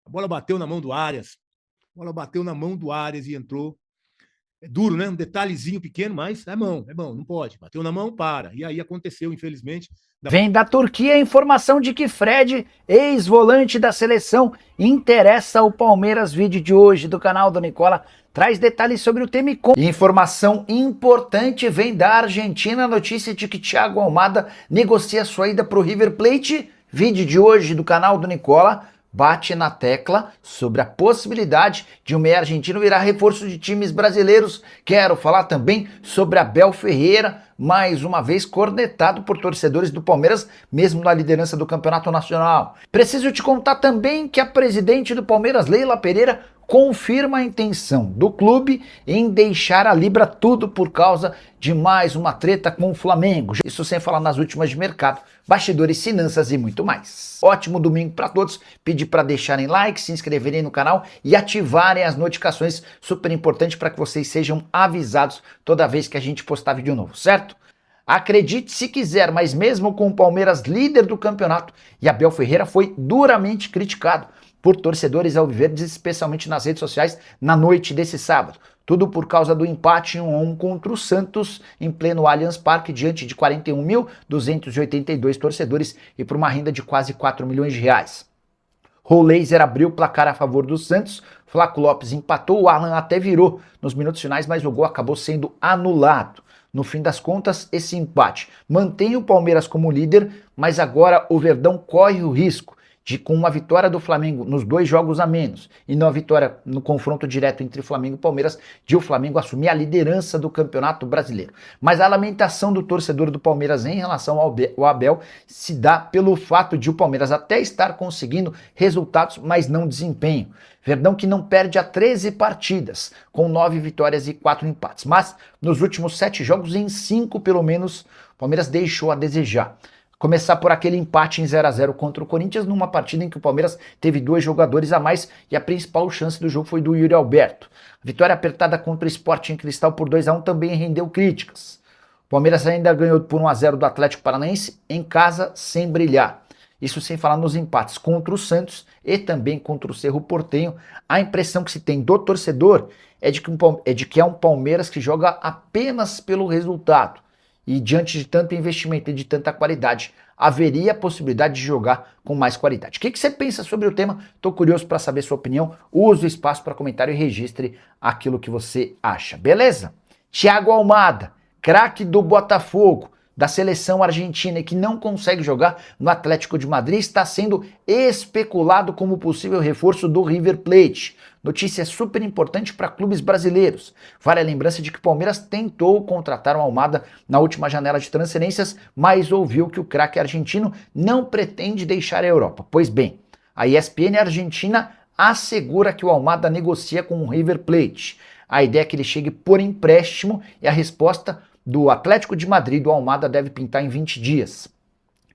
A bola bateu na mão do Arias. A bola bateu na mão do Arias e entrou. É duro, né? Um detalhezinho pequeno, mas é mão, não pode. Bateu na mão, para. E aí aconteceu, infelizmente. Vem da Turquia a informação de que Fred, ex-volante da seleção, interessa ao Palmeiras. Vídeo de hoje do canal do Nicola traz detalhes sobre o tema. Informação importante vem da Argentina, notícia de que Thiago Almada negocia sua ida para o River Plate. Vídeo de hoje do canal do Nicola bate na tecla sobre a possibilidade de um meia argentino virar reforço de times brasileiros. Quero falar também sobre Abel Ferreira, mais uma vez cornetado por torcedores do Palmeiras, mesmo na liderança do Campeonato Nacional. Preciso te contar também que a presidente do Palmeiras, Leila Pereira, confirma a intenção do clube em deixar a Libra, tudo por causa de mais uma treta com o Flamengo. Isso sem falar nas últimas de mercado, bastidores, finanças e muito mais. Ótimo domingo para todos. Pedir para deixarem like, se inscreverem no canal e ativarem as notificações, super importante para que vocês sejam avisados toda vez que a gente postar vídeo novo, certo? Acredite se quiser, mas mesmo com o Palmeiras líder do campeonato, e Abel Ferreira foi duramente criticado por torcedores alviverdes, especialmente nas redes sociais, na noite desse sábado. Tudo por causa do empate em 1-1 contra o Santos, em pleno Allianz Parque, diante de 41.282 torcedores e por uma renda de quase 4 milhões de reais. Roleiser abriu o placar a favor do Santos, Flaco Lopes empatou, o Alan até virou nos minutos finais, mas o gol acabou sendo anulado. No fim das contas, esse empate mantém o Palmeiras como líder, mas agora o Verdão corre o risco de, com uma vitória do Flamengo nos 2 jogos a menos e não a vitória no confronto direto entre Flamengo e Palmeiras, de o Flamengo assumir a liderança do Campeonato Brasileiro. Mas a lamentação do torcedor do Palmeiras em relação ao Abel se dá pelo fato de o Palmeiras até estar conseguindo resultados, mas não desempenho. Verdão que não perde há 13 partidas, com 9 vitórias e 4 empates. Mas nos últimos 7 jogos, em 5 pelo menos, o Palmeiras deixou a desejar. Começar por aquele empate em 0-0 contra o Corinthians, numa partida em que o Palmeiras teve 2 jogadores a mais e a principal chance do jogo foi do Yuri Alberto. A vitória apertada contra o Sporting Cristal por 2-1 também rendeu críticas. O Palmeiras ainda ganhou por 1-0 do Atlético Paranaense em casa, sem brilhar. Isso sem falar nos empates contra o Santos e também contra o Cerro Porteño. A impressão que se tem do torcedor é de que é um Palmeiras que joga apenas pelo resultado. E diante de tanto investimento e de tanta qualidade, haveria a possibilidade de jogar com mais qualidade. O que você pensa sobre o tema? Estou curioso para saber sua opinião. Use o espaço para comentário e registre aquilo que você acha, beleza? Thiago Almada, craque do Botafogo, da seleção argentina e que não consegue jogar no Atlético de Madrid, está sendo especulado como possível reforço do River Plate. Notícia super importante para clubes brasileiros. Vale a lembrança de que o Palmeiras tentou contratar o Almada na última janela de transferências, mas ouviu que o craque argentino não pretende deixar a Europa. Pois bem, a ESPN Argentina assegura que o Almada negocia com o River Plate. A ideia é que ele chegue por empréstimo e a resposta do Atlético de Madrid do Almada deve pintar em 20 dias.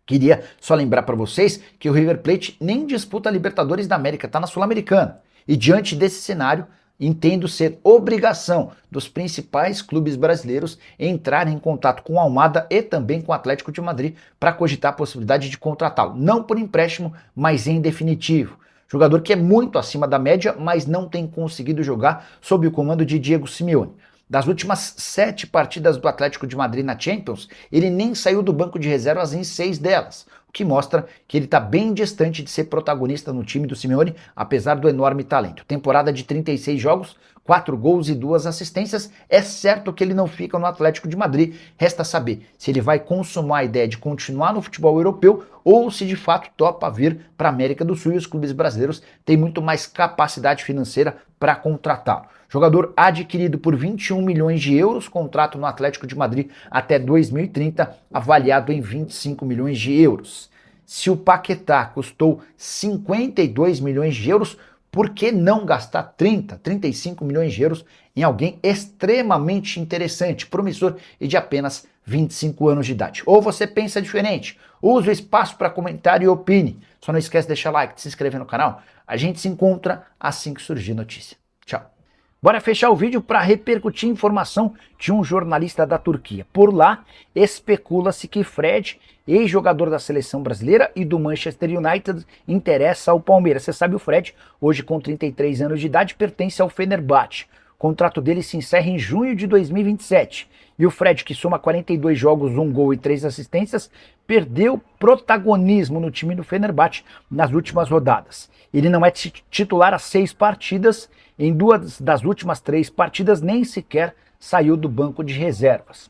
Queria só lembrar para vocês que o River Plate nem disputa a Libertadores da América, está na Sul-Americana. E diante desse cenário, entendo ser obrigação dos principais clubes brasileiros entrarem em contato com o Almada e também com o Atlético de Madrid para cogitar a possibilidade de contratá-lo. Não por empréstimo, mas em definitivo. Jogador que é muito acima da média, mas não tem conseguido jogar sob o comando de Diego Simeone. Das últimas 7 partidas do Atlético de Madrid na Champions, ele nem saiu do banco de reservas em 6 delas, o que mostra que ele está bem distante de ser protagonista no time do Simeone, apesar do enorme talento. Temporada de 36 jogos, 4 gols e 2 assistências, é certo que ele não fica no Atlético de Madrid, resta saber se ele vai consumar a ideia de continuar no futebol europeu ou se de fato topa vir para a América do Sul e os clubes brasileiros têm muito mais capacidade financeira para contratá-lo. Jogador adquirido por 21 milhões de euros, contrato no Atlético de Madrid até 2030, avaliado em 25 milhões de euros. Se o Paquetá custou 52 milhões de euros, por que não gastar 35 milhões de euros em alguém extremamente interessante, promissor e de apenas 25 anos de idade? Ou você pensa diferente? Use o espaço para comentário e opine. Só não esquece de deixar like, de se inscrever no canal. A gente se encontra assim que surgir notícia. Tchau. Bora fechar o vídeo para repercutir informação de um jornalista da Turquia. Por lá, especula-se que Fred, ex-jogador da seleção brasileira e do Manchester United, interessa ao Palmeiras. Você sabe, o Fred, hoje com 33 anos de idade, pertence ao Fenerbahçe. O contrato dele se encerra em junho de 2027. E o Fred, que soma 42 jogos, 1 gol e 3 assistências, perdeu protagonismo no time do Fenerbahçe nas últimas rodadas. Ele não é titular há 6 partidas, em 2 das últimas 3 partidas nem sequer saiu do banco de reservas.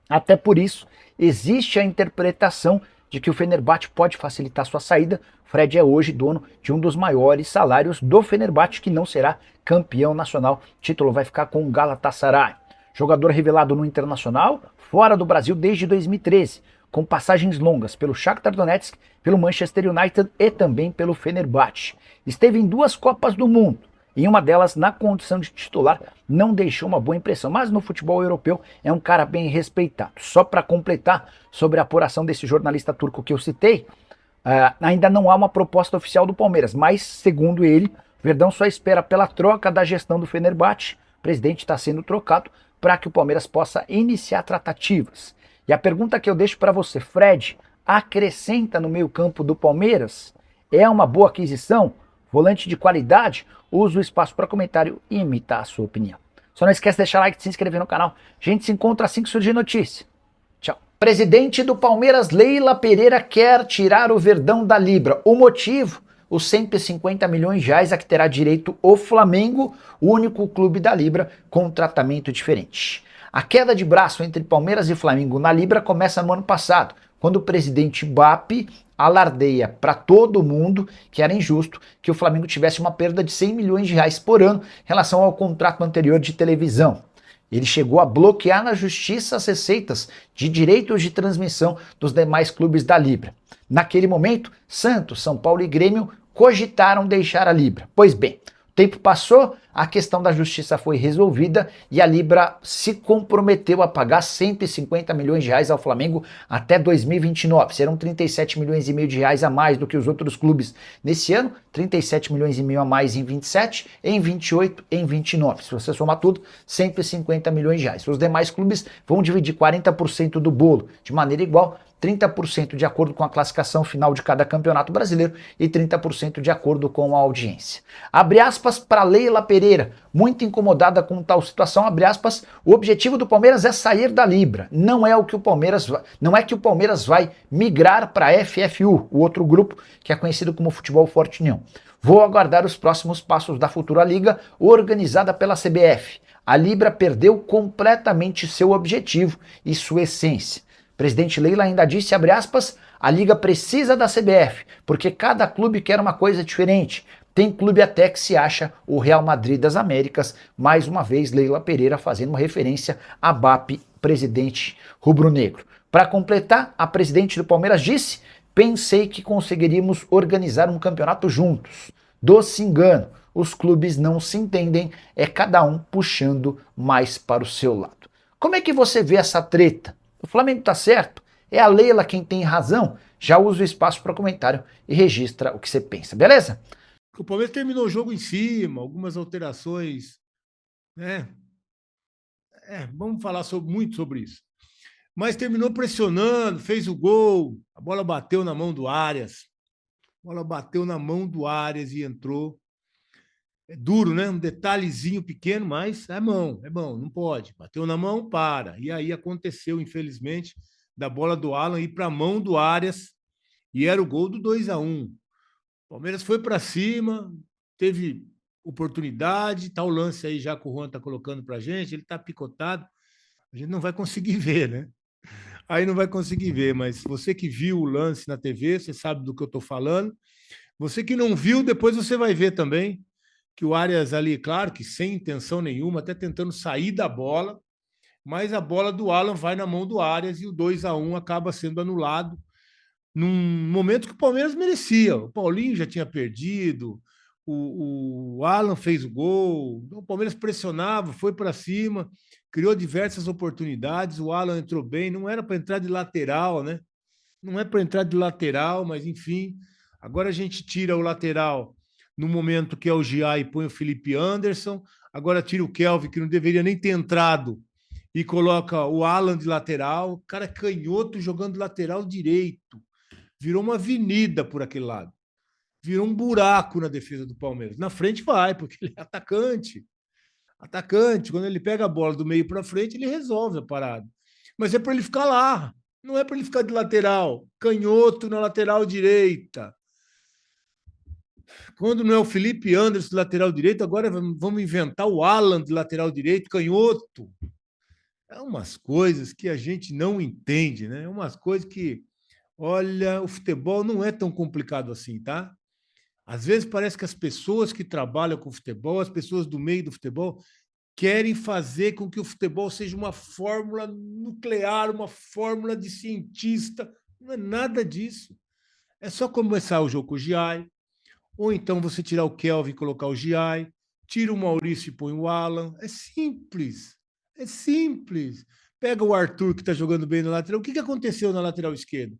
Até por isso, existe a interpretação de que o Fenerbahçe pode facilitar sua saída. Fred é hoje dono de um dos maiores salários do Fenerbahçe, que não será campeão nacional. O título vai ficar com o Galatasaray. Jogador revelado no Internacional, fora do Brasil desde 2013, com passagens longas pelo Shakhtar Donetsk, pelo Manchester United e também pelo Fenerbahçe. Esteve em 2 Copas do Mundo. Em uma delas, na condição de titular, não deixou uma boa impressão, mas no futebol europeu é um cara bem respeitado. Só para completar sobre a apuração desse jornalista turco que eu citei, ainda não há uma proposta oficial do Palmeiras, mas, segundo ele, Verdão só espera pela troca da gestão do Fenerbahçe. O presidente está sendo trocado para que o Palmeiras possa iniciar tratativas. E a pergunta que eu deixo para você, Fred, acrescenta no meio-campo do Palmeiras? É uma boa aquisição? Volante de qualidade? Usa o espaço para comentário e emitar a sua opinião. Só não esquece de deixar like e se inscrever no canal. A gente se encontra assim que surgir notícia. Tchau. Presidente do Palmeiras, Leila Pereira, quer tirar o Verdão da Libra. O motivo? Os 150 milhões de reais a que terá direito o Flamengo, o único clube da Libra com um tratamento diferente. A queda de braço entre Palmeiras e Flamengo na Libra começa no ano passado, quando o presidente BAP alardeia para todo mundo que era injusto que o Flamengo tivesse uma perda de 100 milhões de reais por ano em relação ao contrato anterior de televisão. Ele chegou a bloquear na justiça as receitas de direitos de transmissão dos demais clubes da Libra. Naquele momento, Santos, São Paulo e Grêmio cogitaram deixar a Libra. Pois bem, o tempo passou, a questão da justiça foi resolvida e a Libra se comprometeu a pagar 150 milhões de reais ao Flamengo até 2029. Serão 37 milhões e meio de reais a mais do que os outros clubes nesse ano, 37 milhões e meio a mais em 27, em 28, em 29. Se você somar tudo, 150 milhões de reais. Os demais clubes vão dividir 40% do bolo de maneira igual, 30% de acordo com a classificação final de cada campeonato brasileiro e 30% de acordo com a audiência. Abre aspas para Leila Pereira, muito incomodada com tal situação, abre aspas, o objetivo do Palmeiras é sair da Libra, não é que o Palmeiras vai migrar para a FFU, o outro grupo que é conhecido como Futebol Forte União. Vou aguardar os próximos passos da futura liga organizada pela CBF. A Libra perdeu completamente seu objetivo e sua essência. Presidente Leila ainda disse, abre aspas, a Liga precisa da CBF, porque cada clube quer uma coisa diferente. Tem clube até que se acha o Real Madrid das Américas. Mais uma vez, Leila Pereira fazendo uma referência a BAP, presidente rubro-negro. Para completar, a presidente do Palmeiras disse, pensei que conseguiríamos organizar um campeonato juntos. Doce engano, os clubes não se entendem, é cada um puxando mais para o seu lado. Como é que você vê essa treta? O Flamengo tá certo? É a Leila quem tem razão? Já usa o espaço para comentário e registra o que você pensa, beleza? O Palmeiras terminou o jogo em cima, algumas alterações, né? Vamos falar muito sobre isso. Mas terminou pressionando, fez o gol, a bola bateu na mão do Arias. A bola bateu na mão do Arias e entrou. É duro, né? Um detalhezinho pequeno, mas é mão, não pode. Bateu na mão, para. E aí aconteceu, infelizmente, da bola do Alan ir para a mão do Arias e era o gol do 2-1. O Palmeiras foi para cima, teve oportunidade, tá o lance aí já que o Juan tá colocando para a gente, ele tá picotado, a gente não vai conseguir ver, né? Aí não vai conseguir ver, mas você que viu o lance na TV, você sabe do que eu tô falando. Você que não viu, depois você vai ver também que o Arias ali, claro que sem intenção nenhuma, até tentando sair da bola, mas a bola do Alan vai na mão do Arias e o 2-1 acaba sendo anulado num momento que o Palmeiras merecia. O Paulinho já tinha perdido, o Alan fez o gol, o Palmeiras pressionava, foi para cima, criou diversas oportunidades, o Alan entrou bem, não era para entrar de lateral, né? Não é para entrar de lateral, mas enfim, agora a gente tira o lateral no momento que é o Gia e põe o Felipe Anderson, agora tira o Kelvin, que não deveria nem ter entrado, e coloca o Alan de lateral, o cara é canhoto jogando lateral direito, virou uma avenida por aquele lado, virou um buraco na defesa do Palmeiras. Na frente vai, porque ele é atacante. Atacante, quando ele pega a bola do meio para frente, ele resolve a parada. Mas é para ele ficar lá, não é para ele ficar de lateral, canhoto na lateral direita. Quando não é o Felipe Anderson de lateral direito, agora vamos inventar o Alan de lateral direito, canhoto. É umas coisas que a gente não entende, né? É umas coisas que, olha, o futebol não é tão complicado assim, tá? Às vezes parece que as pessoas que trabalham com futebol, as pessoas do meio do futebol, querem fazer com que o futebol seja uma fórmula nuclear, uma fórmula de cientista. Não é nada disso. É só começar o jogo com o Giai, ou então você tirar o Kelvin e colocar o Giai, tira o Maurício e põe o Alan. É simples. É simples. Pega o Arthur, que está jogando bem na lateral. O que aconteceu na lateral esquerda?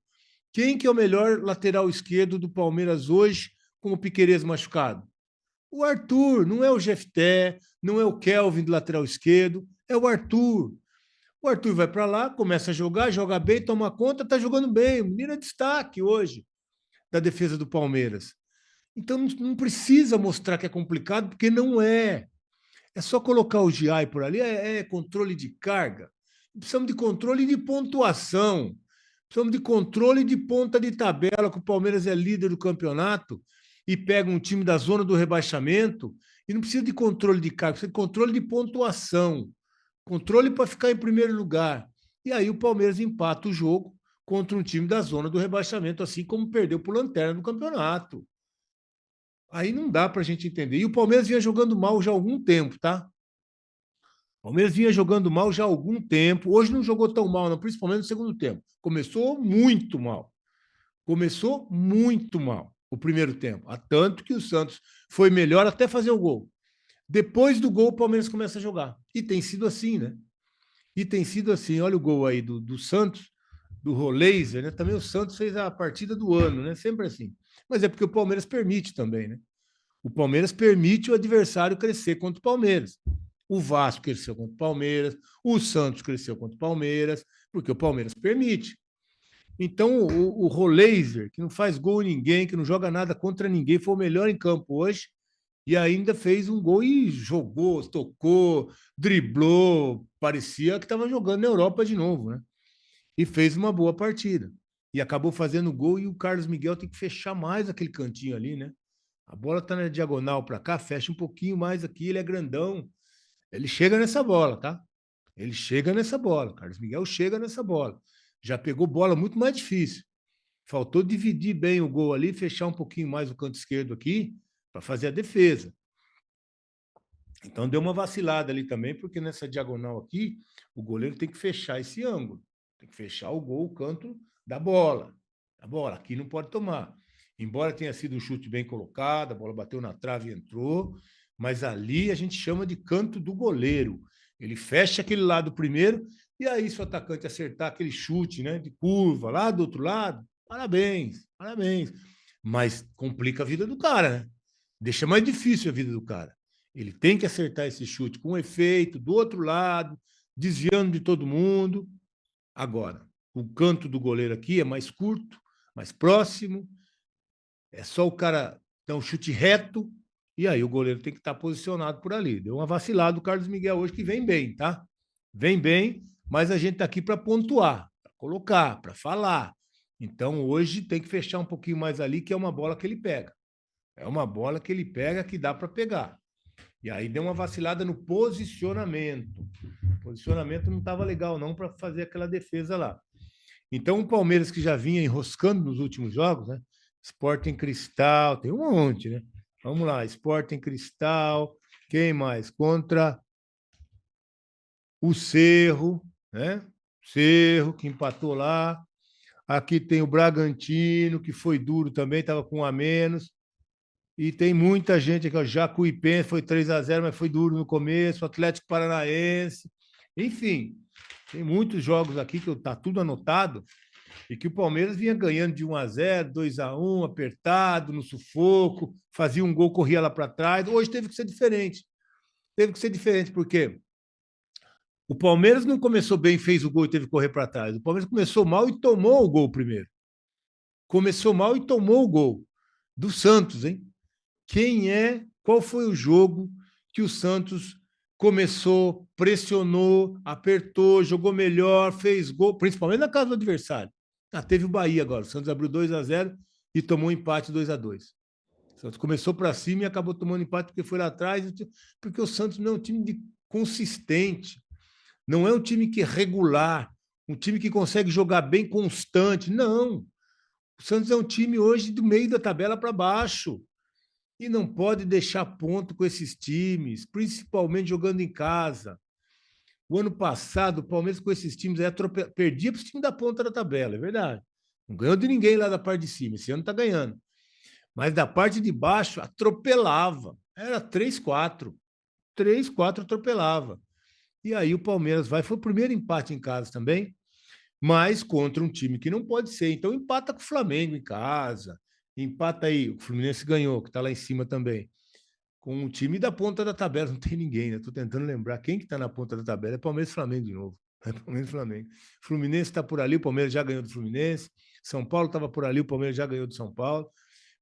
Quem que é o melhor lateral esquerdo do Palmeiras hoje com o Piquerez machucado? O Arthur, não é o Jefté, não é o Kelvin do lateral esquerdo, é o Arthur. O Arthur vai para lá, começa a jogar, joga bem, toma conta, está jogando bem. O menino é destaque hoje da defesa do Palmeiras. Então não precisa mostrar que é complicado, porque não é. É só colocar o GI por ali, é controle de carga. Precisamos de controle de pontuação. Precisamos de controle de ponta de tabela, que o Palmeiras é líder do campeonato e pega um time da zona do rebaixamento. E não precisa de controle de carga, precisa de controle de pontuação. Controle para ficar em primeiro lugar. E aí o Palmeiras empata o jogo contra um time da zona do rebaixamento, assim como perdeu por lanterna no campeonato. Aí não dá para a gente entender. E o Palmeiras vinha jogando mal já há algum tempo, tá? O Palmeiras vinha jogando mal já há algum tempo. Hoje não jogou tão mal, não, principalmente no segundo tempo. Começou muito mal. Começou muito mal o primeiro tempo. Há tanto que o Santos foi melhor até fazer o gol. Depois do gol, o Palmeiras começa a jogar. E tem sido assim, né? E tem sido assim. Olha o gol aí do Santos, do Roleiser, né? Também o Santos fez a partida do ano, né? Sempre assim. Mas é porque o Palmeiras permite também, né? O Palmeiras permite o adversário crescer contra o Palmeiras. O Vasco cresceu contra o Palmeiras, o Santos cresceu contra o Palmeiras, porque o Palmeiras permite. Então, o Roleiser, que não faz gol em ninguém, que não joga nada contra ninguém, foi o melhor em campo hoje e ainda fez um gol e jogou, tocou, driblou, parecia que estava jogando na Europa de novo, né? E fez uma boa partida. E acabou fazendo gol e o Carlos Miguel tem que fechar mais aquele cantinho ali, né? A bola está na diagonal para cá, fecha um pouquinho mais aqui, ele é grandão. Ele chega nessa bola, tá? Ele chega nessa bola. Carlos Miguel chega nessa bola. Já pegou bola muito mais difícil. Faltou dividir bem o gol ali, fechar um pouquinho mais o canto esquerdo aqui para fazer a defesa. Então deu uma vacilada ali também, porque nessa diagonal aqui, o goleiro tem que fechar esse ângulo. Tem que fechar o gol, o canto da bola. A bola aqui não pode tomar. Embora tenha sido um chute bem colocado, a bola bateu na trave e entrou, mas ali a gente chama de canto do goleiro. Ele fecha aquele lado primeiro, e aí se o atacante acertar aquele chute, né, de curva lá do outro lado, parabéns, parabéns. Mas complica a vida do cara, né? Deixa mais difícil a vida do cara. Ele tem que acertar esse chute com efeito, do outro lado, desviando de todo mundo. Agora, o canto do goleiro aqui é mais curto, mais próximo, é só o cara dar um chute reto, e aí o goleiro tem que estar posicionado por ali. Deu uma vacilada do Carlos Miguel hoje, que vem bem, tá? Vem bem, mas a gente está aqui para pontuar, para colocar, para falar. Então, hoje tem que fechar um pouquinho mais ali, que é uma bola que ele pega. É uma bola que ele pega que dá para pegar. E aí deu uma vacilada no posicionamento. O posicionamento não estava legal, não, para fazer aquela defesa lá. Então, o Palmeiras, que já vinha enroscando nos últimos jogos, né? Sporting Cristal, tem um monte, né? Vamos lá, Sporting Cristal, quem mais? Contra o Cerro, né? Cerro, que empatou lá. Aqui tem o Bragantino, que foi duro também, estava com um a menos. E tem muita gente aqui, ó, Jacuipense foi 3-0, mas foi duro no começo, Atlético Paranaense. Enfim, tem muitos jogos aqui que está tudo anotado E que o Palmeiras vinha ganhando de 1-0, 2-1, apertado, no sufoco, fazia um gol, corria lá para trás. Hoje teve que ser diferente. Teve que ser diferente, porque o Palmeiras não começou bem, fez o gol e teve que correr para trás. O Palmeiras começou mal e tomou o gol primeiro. Começou mal e tomou o gol. Do Santos, hein? Qual foi o jogo que o Santos começou, pressionou, apertou, jogou melhor, fez gol, principalmente na casa do adversário. Teve o Bahia agora. O Santos abriu 2-0 e tomou um empate 2-2. O Santos começou para cima e acabou tomando empate porque foi lá atrás, porque o Santos não é um time consistente, não é um time que é regular, um time que consegue jogar bem constante. Não. O Santos é um time hoje do meio da tabela para baixo. E não pode deixar ponto com esses times, principalmente jogando em casa. O ano passado, o Palmeiras com esses times aí perdia para os times da ponta da tabela, é verdade. Não ganhou de ninguém lá da parte de cima. Esse ano está ganhando. Mas da parte de baixo, atropelava. Era 3-4. 3-4 atropelava. E aí o Palmeiras vai. Foi o primeiro empate em casa também, mas contra um time que não pode ser. Então empata com o Flamengo em casa. Empata aí. O Fluminense ganhou, que está lá em cima também. Com o time da ponta da tabela, não tem ninguém, né? Estou tentando lembrar quem que está na ponta da tabela. É Palmeiras e Flamengo de novo. É Palmeiras e Flamengo. Fluminense está por ali, o Palmeiras já ganhou do Fluminense. São Paulo estava por ali, o Palmeiras já ganhou do São Paulo.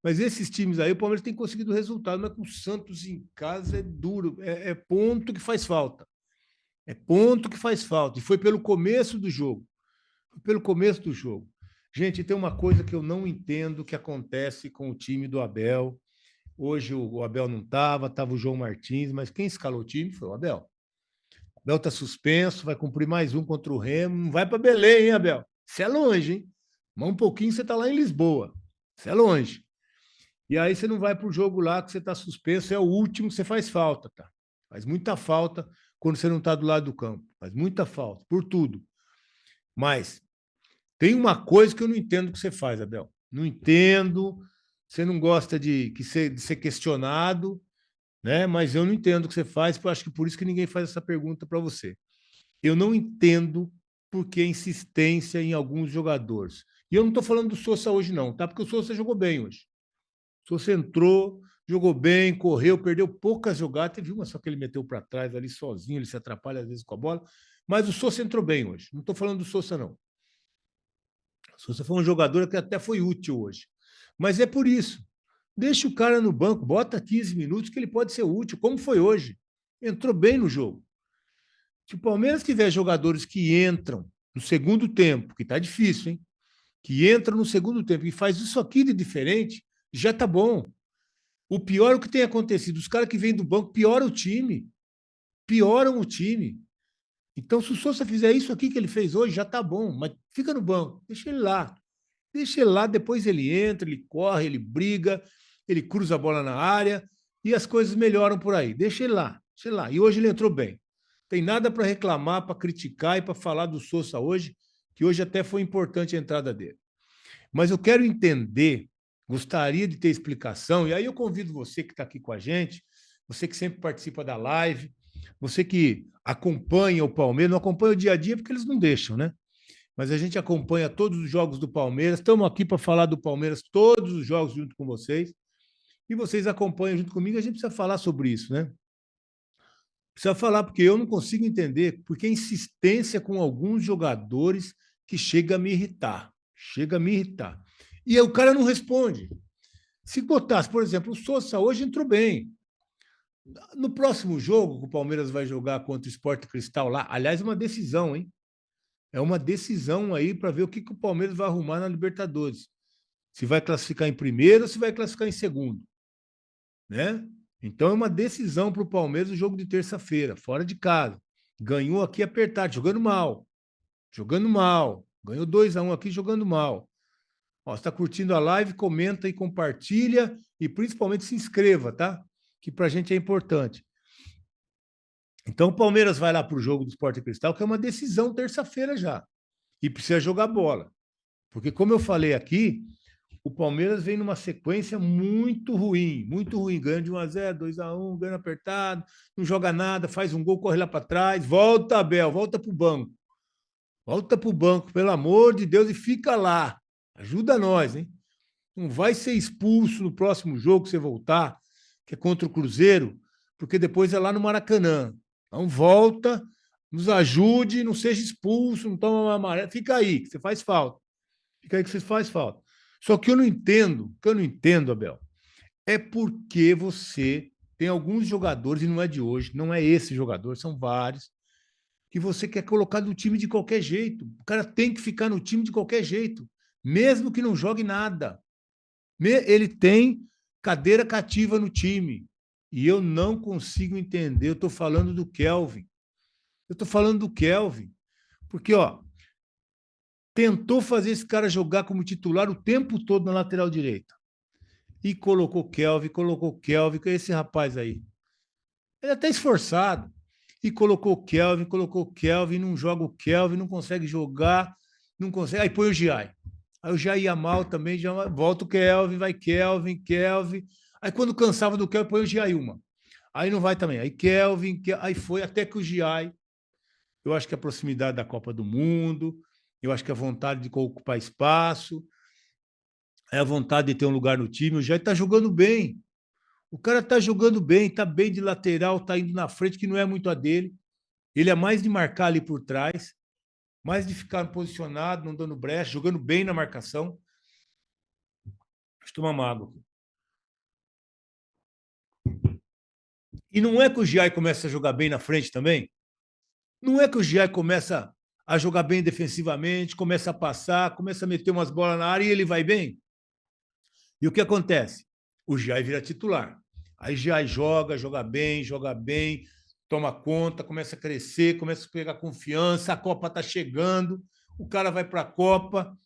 Mas esses times aí, o Palmeiras tem conseguido resultado, mas com o Santos em casa é duro. É ponto que faz falta. É ponto que faz falta. E foi pelo começo do jogo. Foi pelo começo do jogo. Gente, tem uma coisa que eu não entendo que acontece com o time do Abel. Hoje o Abel não estava o João Martins, mas quem escalou o time foi o Abel. O Abel está suspenso, vai cumprir mais um contra o Remo. Não vai para Belém, hein, Abel? Isso é longe, hein? Mas um pouquinho você está lá em Lisboa. Isso é longe. E aí você não vai para o jogo lá que você está suspenso, é o último que você faz falta, tá? Faz muita falta quando você não está do lado do campo. Faz muita falta, por tudo. Mas tem uma coisa que eu não entendo que você faz, Abel. Não entendo. Você não gosta de ser questionado, né? Mas eu não entendo o que você faz, porque eu acho que por isso que ninguém faz essa pergunta para você. Eu não entendo por que a insistência em alguns jogadores. E eu não estou falando do Sousa hoje, não, tá? Porque o Sousa jogou bem hoje. O Sousa entrou, jogou bem, correu, perdeu poucas jogadas. Teve uma só que ele meteu para trás ali sozinho, ele se atrapalha às vezes com a bola. Mas o Sousa entrou bem hoje. Não estou falando do Sousa, não. O Sousa foi um jogador que até foi útil hoje. Mas é por isso. Deixa o cara no banco, bota 15 minutos que ele pode ser útil, como foi hoje. Entrou bem no jogo. Se o Palmeiras tiver jogadores que entram no segundo tempo, que está difícil, hein? Que entram no segundo tempo e faz isso aqui de diferente, já tá bom. O pior é o que tem acontecido. Os caras que vêm do banco pioram o time. Pioram o time. Então, se o Sousa fizer isso aqui que ele fez hoje, já tá bom. Mas fica no banco, deixa ele lá. Deixa ele lá, depois ele entra, ele corre, ele briga, ele cruza a bola na área e as coisas melhoram por aí. Deixa ele lá, deixa ele lá. E hoje ele entrou bem. Tem nada para reclamar, para criticar e para falar do Sousa hoje, que hoje até foi importante a entrada dele. Mas eu quero entender, gostaria de ter explicação, e aí eu convido você que está aqui com a gente, você que sempre participa da live, você que acompanha o Palmeiras, não acompanha o dia a dia porque eles não deixam, né? Mas a gente acompanha todos os jogos do Palmeiras. Estamos aqui para falar do Palmeiras, todos os jogos junto com vocês. E vocês acompanham junto comigo. A gente precisa falar sobre isso, né? Precisa falar, porque eu não consigo entender porque a insistência com alguns jogadores que chega a me irritar. Chega a me irritar. E aí o cara não responde. Se botasse, por exemplo, o Sousa hoje entrou bem. No próximo jogo que o Palmeiras vai jogar contra o Sport Cristal lá, aliás, uma decisão, hein? É uma decisão aí para ver o que o Palmeiras vai arrumar na Libertadores. Se vai classificar em primeiro ou se vai classificar em segundo. Né? Então é uma decisão para o Palmeiras o jogo de terça-feira, fora de casa. Ganhou aqui apertado, jogando mal. Jogando mal. Ganhou 2-1 aqui jogando mal. Ó, você está curtindo a live, comenta e compartilha e principalmente se inscreva, tá? Que para a gente é importante. Então o Palmeiras vai lá para o jogo do Sport Cristal, que é uma decisão terça-feira já. E precisa jogar bola. Porque, como eu falei aqui, o Palmeiras vem numa sequência muito ruim, ganha de 1-0, 2-1, ganha apertado, não joga nada, faz um gol, corre lá para trás, volta, Abel, volta para o banco. Volta para o banco, pelo amor de Deus, e fica lá. Ajuda nós, hein? Não vai ser expulso no próximo jogo que você voltar, que é contra o Cruzeiro, porque depois é lá no Maracanã. Então volta, nos ajude, não seja expulso, não toma uma amarela. Fica aí, que você faz falta. Fica aí que você faz falta. Só que eu não entendo, Abel, é porque você tem alguns jogadores, e não é de hoje, não é esse jogador, são vários, que você quer colocar no time de qualquer jeito. O cara tem que ficar no time de qualquer jeito, mesmo que não jogue nada. Ele tem cadeira cativa no time. E eu não consigo entender. Eu estou falando do Kelvin. Eu estou falando do Kelvin. Porque, ó, tentou fazer esse cara jogar como titular o tempo todo na lateral direita. E colocou Kelvin, que é esse rapaz aí. Ele é até esforçado. E colocou o Kelvin, não joga o Kelvin, não consegue jogar, não consegue. Aí põe o Giai. Aí o Giai ia mal também, já volta o Kelvin, vai Kelvin. Aí quando cansava do Kelvin, põe o Giai uma. Aí não vai também. Aí aí foi até que o Giai, eu acho que a proximidade da Copa do Mundo, eu acho que a vontade de ocupar espaço, é a vontade de ter um lugar no time, o Giai está jogando bem. O cara está jogando bem, está bem de lateral, está indo na frente, que não é muito a dele. Ele é mais de marcar ali por trás, mais de ficar posicionado, não dando brecha, jogando bem na marcação. Deixa eu tomar uma água. E não é que o Giai começa a jogar bem na frente também? Não é que o Giai começa a jogar bem defensivamente, começa a passar, começa a meter umas bolas na área e ele vai bem? E o que acontece? O Giai vira titular. Aí Giai joga bem, toma conta, começa a crescer, começa a pegar confiança, a Copa está chegando, o cara vai para a Copa.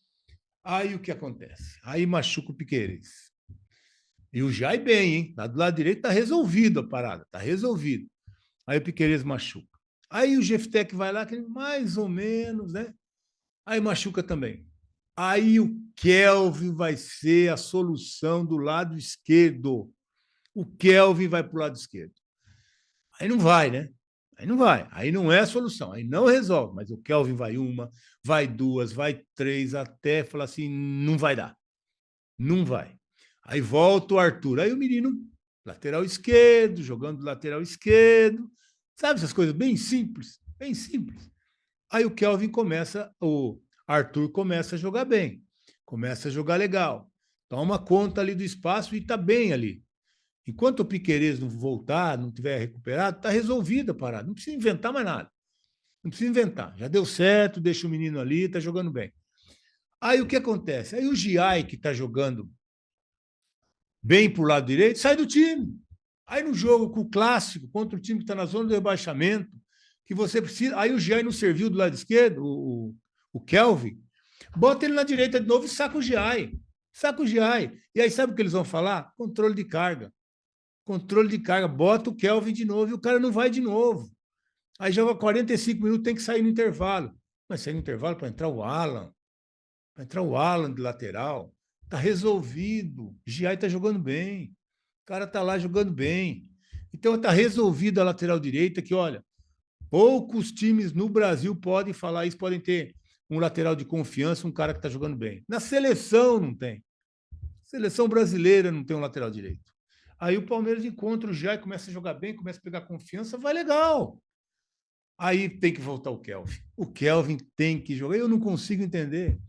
Aí o que acontece? Aí machuca o Piquerez. E o Jai bem, hein? Lá do lado direito tá resolvido a parada, tá resolvido. Aí o Piquerez machuca. Aí o Jeftec vai lá, que mais ou menos, né? Aí machuca também. Aí o Kelvin vai ser a solução do lado esquerdo. O Kelvin vai para o lado esquerdo. Aí não vai, né? Aí não vai. Aí não é a solução. Aí não resolve. Mas o Kelvin vai uma, vai duas, vai três, até falar assim: não vai dar. Não vai. Aí volta o Arthur. Aí o menino, lateral esquerdo, jogando lateral esquerdo. Sabe essas coisas bem simples? Bem simples. Aí o Kelvin começa, o Arthur começa a jogar bem. Começa a jogar legal. Toma conta ali do espaço e está bem ali. Enquanto o Piquerez não voltar, não tiver recuperado, está resolvida a parada. Não precisa inventar mais nada. Não precisa inventar. Já deu certo, deixa o menino ali, está jogando bem. Aí o que acontece? Aí o Giai, que está jogando bem para o lado direito, sai do time. Aí no jogo com o clássico, contra o time que está na zona do rebaixamento, que você precisa. Aí o Giai não serviu do lado esquerdo, o Kelvin, bota ele na direita de novo e saca o Giai. Saca o Giai. E aí sabe o que eles vão falar? Controle de carga. Controle de carga. Bota o Kelvin de novo e o cara não vai de novo. Aí joga 45 minutos, tem que sair no intervalo. Mas sair no intervalo para entrar o Alan. Para entrar o Alan de lateral. Tá resolvido. Giai tá jogando bem. O cara tá lá jogando bem. Então tá resolvido a lateral direita que, olha, poucos times no Brasil podem falar isso, podem ter um lateral de confiança, um cara que tá jogando bem. Na seleção não tem. Seleção brasileira não tem um lateral direito. Aí o Palmeiras encontra o Giai, começa a jogar bem, começa a pegar confiança, vai legal. Aí tem que voltar o Kelvin. O Kelvin tem que jogar. Eu não consigo entender.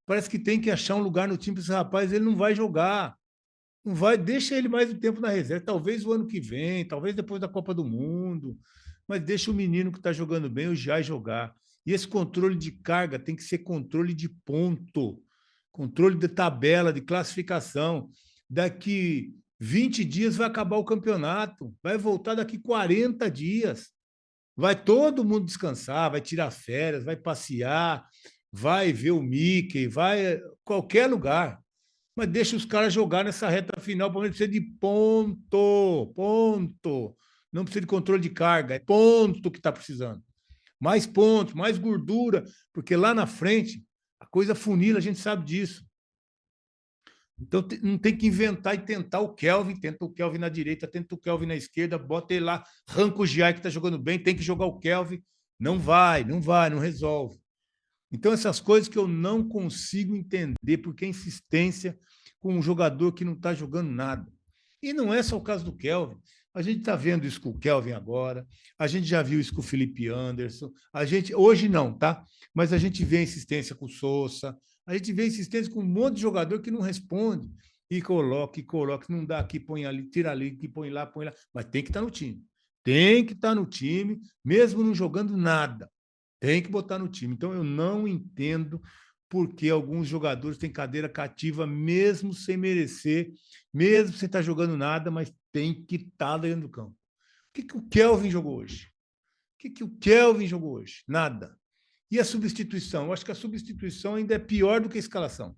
Parece que tem que achar um lugar no time para esse rapaz, ele não vai jogar. Não vai, deixa ele mais um tempo na reserva. Talvez o ano que vem, talvez depois da Copa do Mundo. Mas deixa o menino que está jogando bem, o Jai, jogar. E esse controle de carga tem que ser controle de ponto, controle de tabela, de classificação. Daqui 20 dias vai acabar o campeonato, vai voltar daqui 40 dias. Vai todo mundo descansar, vai tirar férias, vai passear, vai ver o Mickey, vai qualquer lugar. Mas deixa os caras jogar nessa reta final. O Palmeiras precisa de ponto, ponto. Não precisa de controle de carga, é ponto que está precisando. Mais pontos, mais gordura, porque lá na frente a coisa funila, a gente sabe disso. Então não tem que inventar e tentar o Kelvin, tenta o Kelvin na direita, tenta o Kelvin na esquerda, bota ele lá, arranca o Giai que está jogando bem, tem que jogar o Kelvin. Não vai, não resolve. Então, essas coisas que eu não consigo entender, porque a insistência com um jogador que não está jogando nada. E não é só o caso do Kelvin. A gente está vendo isso com o Kelvin agora, a gente já viu isso com o Felipe Anderson, a gente, hoje não, tá? Mas a gente vê a insistência com o Sousa, a gente vê a insistência com um monte de jogador que não responde. E coloca, não dá aqui, põe ali, tira ali, que põe lá, mas tem que estar no time. Tem que estar no time, mesmo não jogando nada. Tem que botar no time. Então, eu não entendo por que alguns jogadores têm cadeira cativa, mesmo sem merecer, mesmo sem estar jogando nada, mas tem que estar dentro do campo. O que o Kelvin jogou hoje? O que o Kelvin jogou hoje? Nada. E a substituição? Eu acho que a substituição ainda é pior do que a escalação.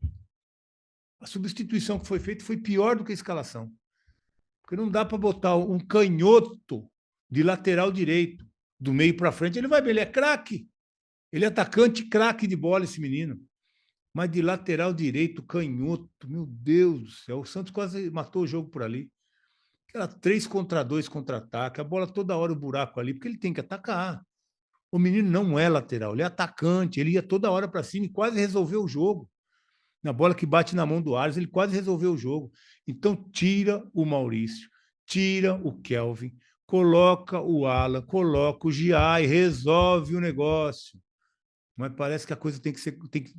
A substituição que foi feita foi pior do que a escalação. Porque não dá para botar um canhoto de lateral direito, do meio para frente. Ele vai bem, ele é craque. Ele é atacante craque de bola, esse menino. Mas de lateral direito, canhoto, meu Deus do céu. O Santos quase matou o jogo por ali. Aquela 3 contra 2 contra-ataque, a bola toda hora o buraco ali, porque ele tem que atacar. O menino não é lateral, ele é atacante, ele ia toda hora para cima e quase resolveu o jogo. Na bola que bate na mão do Ares, ele quase resolveu o jogo. Então, tira o Maurício, tira o Kelvin, coloca o Alan, coloca o Giai, resolve o negócio. Mas parece que a coisa tem que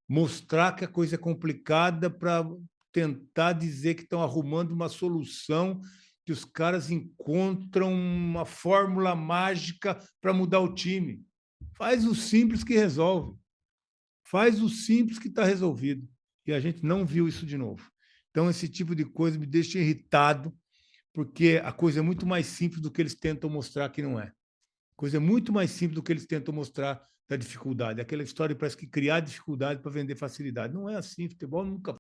mostrar que a coisa é complicada para tentar dizer que estão arrumando uma solução, que os caras encontram uma fórmula mágica para mudar o time. Faz o simples que resolve. Faz o simples que está resolvido. E a gente não viu isso de novo. Então, esse tipo de coisa me deixa irritado, porque a coisa é muito mais simples do que eles tentam mostrar que não é. A coisa é muito mais simples do que eles tentam mostrar da dificuldade. Aquela história parece que criar dificuldade para vender facilidade. Não é assim. Futebol nunca